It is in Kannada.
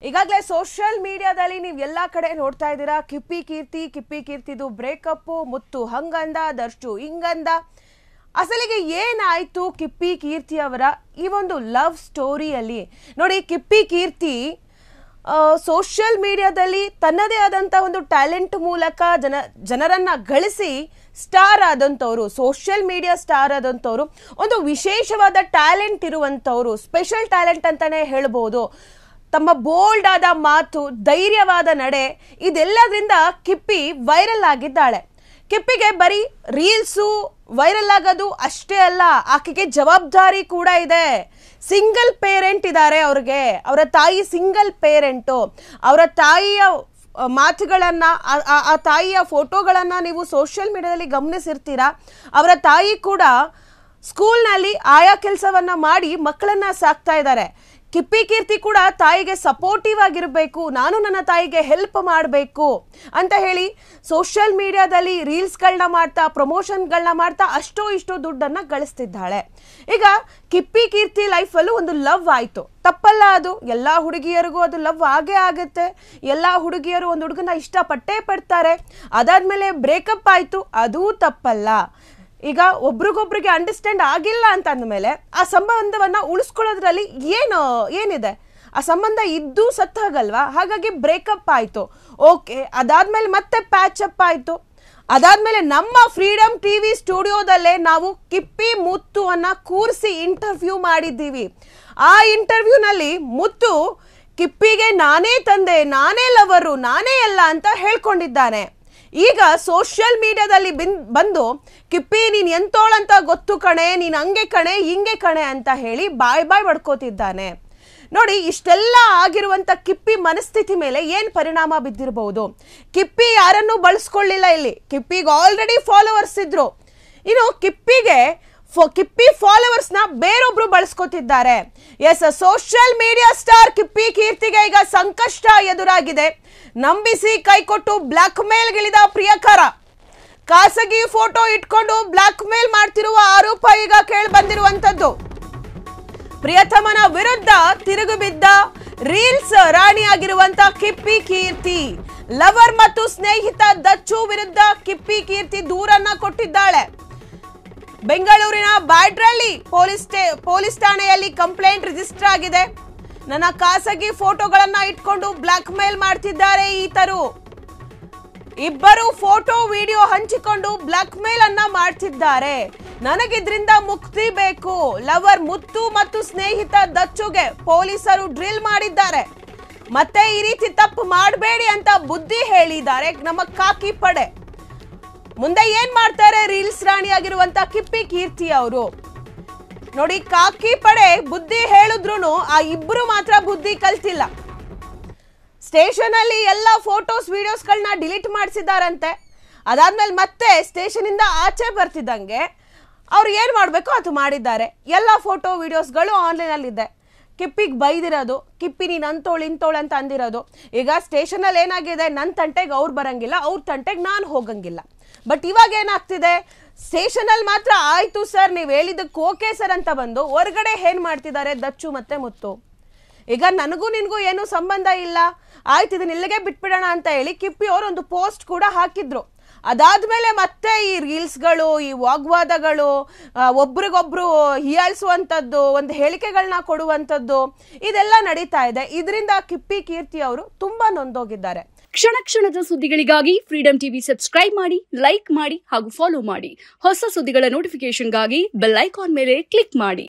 ಈಗಾಗಲೇ ಸೋಷಿಯಲ್ ಮೀಡಿಯಾದಲ್ಲಿ ನೀವು ಎಲ್ಲಾ ಕಡೆ ನೋಡ್ತಾ ಇದ್ದೀರಾ ಕಿಪ್ಪಿ ಕೀರ್ತಿದು ಬ್ರೇಕಪ್ ಮುತ್ತು ಹಂಗಂದ ದರ್ಶು ಹಿಂಗಂದ ಅಸಲಿಗೆ ಏನಾಯ್ತು ಕಿಪ್ಪಿ ಕೀರ್ತಿ ಅವರ ಈ ಒಂದು ಲವ್ ಸ್ಟೋರಿಯಲ್ಲಿ ನೋಡಿ ಕಿಪ್ಪಿ ಕೀರ್ತಿ ಸೋಷಿಯಲ್ ಮೀಡಿಯಾದಲ್ಲಿ ತನ್ನದೇ ಆದಂತ ಒಂದು ಟ್ಯಾಲೆಂಟ್ ಮೂಲಕ ಜನರನ್ನ ಗಳಿಸಿ ಸ್ಟಾರ್ ಆದಂತವರು ಸೋಷಿಯಲ್ ಮೀಡಿಯಾ ಸ್ಟಾರ್ ಆದಂತವರು ಒಂದು ವಿಶೇಷವಾದ ಟ್ಯಾಲೆಂಟ್ ಇರುವಂತವರು ಸ್ಪೆಷಲ್ ಟ್ಯಾಲೆಂಟ್ ಅಂತಾನೆ ಹೇಳಬಹುದು ತಮ್ಮ ಬೋಲ್ಡ್ ಆದ ಮಾತು ಧೈರ್ಯವಾದ ನಡೆ ಇದೆಲ್ಲದರಿಂದ ಕಿಪ್ಪಿ ವೈರಲ್ ಆಗಿದ್ದಾಳೆ ಕಿಪ್ಪಿಗೆ ಬರೀ ರೀಲ್ಸು ವೈರಲ್ ಆಗೋದು ಅಷ್ಟೇ ಅಲ್ಲ ಆಕೆಗೆ ಜವಾಬ್ದಾರಿ ಕೂಡ ಇದೆ ಸಿಂಗಲ್ ಪೇರೆಂಟ್ ಇದ್ದಾರೆ ಅವ್ರಿಗೆ ಅವರ ತಾಯಿ ಸಿಂಗಲ್ ಪೇರೆಂಟು ಅವರ ತಾಯಿಯ ಮಾತುಗಳನ್ನ ಆ ತಾಯಿಯ ಫೋಟೋಗಳನ್ನ ನೀವು ಸೋಷಿಯಲ್ ಮೀಡಿಯಾದಲ್ಲಿ ಗಮನಿಸಿರ್ತೀರಾ ಅವರ ತಾಯಿ ಕೂಡ ಸ್ಕೂಲ್ನಲ್ಲಿ ಆಯಾ ಕೆಲಸವನ್ನ ಮಾಡಿ ಮಕ್ಕಳನ್ನ ಸಾಕ್ತಾ ಇದ್ದಾರೆ ಕಿಪ್ಪಿ ಕೀರ್ತಿ ಕೂಡ ತಾಯಿಗೆ ಸಪೋರ್ಟಿವ್ ಆಗಿರಬೇಕು ನಾನು ನನ್ನ ತಾಯಿಗೆ ಹೆಲ್ಪ್ ಮಾಡಬೇಕು ಅಂತ ಹೇಳಿ ಸೋಷಿಯಲ್ ಮೀಡಿಯಾದಲ್ಲಿ ರೀಲ್ಸ್ಗಳನ್ನ ಮಾಡ್ತಾ ಪ್ರಮೋಷನ್ಗಳನ್ನ ಮಾಡ್ತಾ ಅಷ್ಟೋ ಇಷ್ಟೋ ದುಡ್ಡನ್ನ ಗಳಿಸ್ತಿದ್ದಾಳೆ ಈಗ ಕಿಪ್ಪಿ ಕೀರ್ತಿ ಲೈಫಲ್ಲೂ ಒಂದು ಲವ್ ಆಯಿತು ತಪ್ಪಲ್ಲ ಅದು ಎಲ್ಲ ಹುಡುಗಿಯರಿಗೂ ಅದು ಲವ್ ಆಗೇ ಆಗುತ್ತೆ ಎಲ್ಲ ಹುಡುಗಿಯರು ಒಂದು ಹುಡುಗನ ಇಷ್ಟಪಟ್ಟೇ ಪಡ್ತಾರೆ ಅದಾದ್ಮೇಲೆ ಬ್ರೇಕಪ್ ಆಯಿತು ಅದೂ ತಪ್ಪಲ್ಲ ಈಗ ಒಬ್ರಿಗೊಬ್ರಿಗೆ ಅಂಡರ್ಸ್ಟ್ಯಾಂಡ್ ಆಗಿಲ್ಲ ಅಂತ ಅಂದಮೇಲೆ ಆ ಸಂಬಂಧವನ್ನ ಉಳಿಸ್ಕೊಳ್ಳೋದ್ರಲ್ಲಿ ಏನಿದೆ ಆ ಸಂಬಂಧ ಇದ್ದು ಸತ್ತಾಗಲ್ವಾ ಹಾಗಾಗಿ ಬ್ರೇಕಪ್ ಆಯಿತು ಓಕೆ ಅದಾದ್ಮೇಲೆ ಮತ್ತೆ ಪ್ಯಾಚ್ ಅಪ್ ಆಯಿತು ಅದಾದ್ಮೇಲೆ ನಮ್ಮ ಫ್ರೀಡಮ್ ಟಿವಿ ಸ್ಟುಡಿಯೋದಲ್ಲೇ ನಾವು ಕಿಪ್ಪಿ ಮುತ್ತುವನ್ನ ಕೂರಿಸಿ ಇಂಟರ್ವ್ಯೂ ಮಾಡಿದ್ದೀವಿ ಆ ಇಂಟರ್ವ್ಯೂನಲ್ಲಿ ಮುತ್ತು ಕಿಪ್ಪಿಗೆ ನಾನೇ ತಂದೆ ನಾನೇ ಲವರು ನಾನೇ ಎಲ್ಲ ಅಂತ ಹೇಳ್ಕೊಂಡಿದ್ದಾನೆ ಈಗ ಸೋಷಿಯಲ್ ಮೀಡಿಯಾದಲ್ಲಿ ಬಂದು ಕಿಪ್ಪಿ ನೀನ್ ಎಂತೋಳಂತ ಗೊತ್ತು ಕಣೆ ನೀನ್ ಹಂಗೆ ಕಣೆ ಹಿಂಗೆ ಕಣೆ ಅಂತ ಹೇಳಿ ಬಾಯ್ ಬಡ್ಕೋತಿದ್ದಾನೆ ನೋಡಿ ಇಷ್ಟೆಲ್ಲ ಆಗಿರುವಂತ ಕಿಪ್ಪಿ ಮನಸ್ಥಿತಿ ಮೇಲೆ ಏನ್ ಪರಿಣಾಮ ಬಿದ್ದಿರಬಹುದು ಕಿಪ್ಪಿ ಯಾರನ್ನೂ ಬಳಸ್ಕೊಳ್ಳಿಲ್ಲ ಇಲ್ಲಿ ಕಿಪ್ಪಿಗೆ ಆಲ್ರೆಡಿ ಫಾಲೋವರ್ಸ್ ಇದ್ರು ಇನ್ನು ಕಿಪ್ಪಿ ಫಾಲೋವರ್ಸ್ ನ ಬೇರೊಬ್ರು ಬಳಸ್ಕೊತಿದ್ದಾರೆ ಎಸ್ ಸೋಷಿಯಲ್ ಮೀಡಿಯಾ ಸ್ಟಾರ್ ಕಿಪ್ಪಿ ಕೀರ್ತಿಗೆ ಈಗ ಸಂಕಷ್ಟ ಎದುರಾಗಿದೆ ನಂಬಿಸಿ ಕೈಕೊಟ್ಟು ಬ್ಲಾಕ್ ಮೇಲ್ಗಿಳಿದ ಪ್ರಿಯಕರ ಖಾಸಗಿ ಫೋಟೋ ಇಟ್ಕೊಂಡು ಬ್ಲಾಕ್ ಮೇಲ್ ಮಾಡ್ತಿರುವ ಆರೋಪ ಈಗ ಕೇಳಿ ಬಂದಿರುವಂತದ್ದು ಪ್ರಿಯತಮನ ವಿರುದ್ಧ ತಿರುಗು ಬಿದ್ದ ರೀಲ್ಸ್ ರಾಣಿಯಾಗಿರುವಂತ ಕಿಪ್ಪಿ ಕೀರ್ತಿ ಲವರ್ ಮತ್ತು ಸ್ನೇಹಿತ ದಚ್ಚು ವಿರುದ್ಧ ಕಿಪ್ಪಿ ಕೀರ್ತಿ ದೂರನ್ನ ಕೊಟ್ಟಿದ್ದಾಳೆ ಬೆಂಗಳೂರಿನ ಬ್ಯಾಡ್ರಳ್ಳಿ ಪೊಲೀಸ್ ಠಾಣೆಯಲ್ಲಿ ಕಂಪ್ಲೇಂಟ್ ರಿಜಿಸ್ಟರ್ ಆಗಿದೆ ನನ್ನ ಖಾಸಗಿ ಫೋಟೋಗಳನ್ನ ಇಟ್ಕೊಂಡು ಬ್ಲಾಕ್ ಮೇಲ್ ಮಾಡ್ತಿದ್ದಾರೆ ಈತರು ಇಬ್ಬರು ಫೋಟೋ ವಿಡಿಯೋ ಹಂಚಿಕೊಂಡು ಬ್ಲಾಕ್ ಮೇಲ್ ಅನ್ನ ಮಾಡ್ತಿದ್ದಾರೆ ನನಗಿದ್ರಿಂದ ಮುಕ್ತಿ ಬೇಕು ಲವರ್ ಮುತ್ತು ಮತ್ತು ಸ್ನೇಹಿತ ದಚ್ಚುಗೆ ಪೊಲೀಸರು ಡ್ರಿಲ್ ಮಾಡಿದ್ದಾರೆ ಮತ್ತೆ ಈ ರೀತಿ ತಪ್ಪು ಮಾಡಬೇಡಿ ಅಂತ ಬುದ್ಧಿ ಹೇಳಿದ್ದಾರೆ ನಮ್ಮ ಕಾಕಿ ಪಡೆ ಮುಂದೆ ಏನ್ ಮಾಡ್ತಾರೆ ರೀಲ್ಸ್ ರಾಣಿಯಾಗಿರುವಂತ ಕಿಪ್ಪಿ ಕೀರ್ತಿ ಅವರು ನೋಡಿ ಕಾಕಿ ಪಡೆ ಬುದ್ಧಿ ಹೇಳಿದ್ರು ಆ ಇಬ್ರು ಮಾತ್ರ ಬುದ್ಧಿ ಕಲ್ತಿಲ್ಲ ಸ್ಟೇಷನ್ ಅಲ್ಲಿ ಎಲ್ಲ ಫೋಟೋಸ್ ವಿಡಿಯೋಸ್ಗಳನ್ನ ಡಿಲೀಟ್ ಮಾಡಿಸಿದಾರಂತೆ ಅದಾದ್ಮೇಲೆ ಮತ್ತೆ ಸ್ಟೇಷನ್ ಇಂದ ಆಚೆ ಬರ್ತಿದ್ದಂಗೆ ಅವ್ರು ಏನ್ ಮಾಡ್ಬೇಕು ಅದು ಮಾಡಿದ್ದಾರೆ ಎಲ್ಲ ಫೋಟೋ ವಿಡಿಯೋಸ್ಗಳು ಆನ್ಲೈನ್ ಅಲ್ಲಿ ಇದೆ ಕಿಪ್ಪಿಗೆ ಬೈದಿರೋದು ಕಿಪ್ಪಿ ನೀನ್ ಅಂತೋಳು ಇಂತೋಳು ಅಂತ ಅಂದಿರೋದು ಈಗ ಸ್ಟೇಷನ್ ಅಲ್ಲಿ ಏನಾಗಿದೆ ನನ್ನ ತಂಟೆಗೆ ಅವ್ರು ಬರಂಗಿಲ್ಲ ಅವ್ರ ತಂಟೆಗೆ ನಾನು ಹೋಗಂಗಿಲ್ಲ ಬಟ್ ಇವಾಗ ಏನಾಗ್ತಿದೆ ಸ್ಟೇಷನ್ ಅಲ್ಲಿ ಮಾತ್ರ ಆಯ್ತು ಸರ್ ನೀವು ಹೇಳಿದ್ದಕ್ಕೆ ಓಕೆ ಸರ್ ಅಂತ ಬಂದು ಹೊರಗಡೆ ಏನ್ ಮಾಡ್ತಿದ್ದಾರೆ ದಚ್ಚು ಮತ್ತೆ ಮುತ್ತು ಈಗ ನನಗೂ ನಿನ್ಗೂ ಏನು ಸಂಬಂಧ ಇಲ್ಲ ಆಯ್ತು ಇದನ್ನ ಇಲ್ಲಿಗೆ ಬಿಟ್ಬಿಡೋಣ ಅಂತ ಹೇಳಿ ಕಿಪ್ಪಿ ಅವರು ಒಂದು ಪೋಸ್ಟ್ ಕೂಡ ಹಾಕಿದ್ರು ಅದಾದ್ಮೇಲೆ ಮತ್ತೆ ಈ ರೀಲ್ಸ್ಗಳು ಈ ವಾಗ್ವಾದಗಳು ಒಬ್ರಿಗೊಬ್ರು ಹೀಯಾಳಿಸುವಂಥದ್ದು ಒಂದು ಹೇಳಿಕೆಗಳನ್ನ ಕೊಡುವಂಥದ್ದು ಇದೆಲ್ಲ ನಡೀತಾ ಇದೆ ಇದರಿಂದ ಕಿಪ್ಪಿ ಕೀರ್ತಿ ಅವರು ತುಂಬಾ ನೊಂದೋಗಿದ್ದಾರೆ ಕ್ಷಣ ಕ್ಷಣದ ಸುದ್ದಿಗಳಿಗಾಗಿ ಫ್ರೀಡಮ್ ಟಿವಿ ಸಬ್ಸ್ಕ್ರೈಬ್ ಮಾಡಿ ಲೈಕ್ ಮಾಡಿ ಹಾಗೂ ಫಾಲೋ ಮಾಡಿ ಹೊಸ ಸುದ್ದಿಗಳ ನೋಟಿಫಿಕೇಶನ್ಗಾಗಿ ಬೆಲ್ ಐಕಾನ್ ಮೇಲೆ ಕ್ಲಿಕ್ ಮಾಡಿ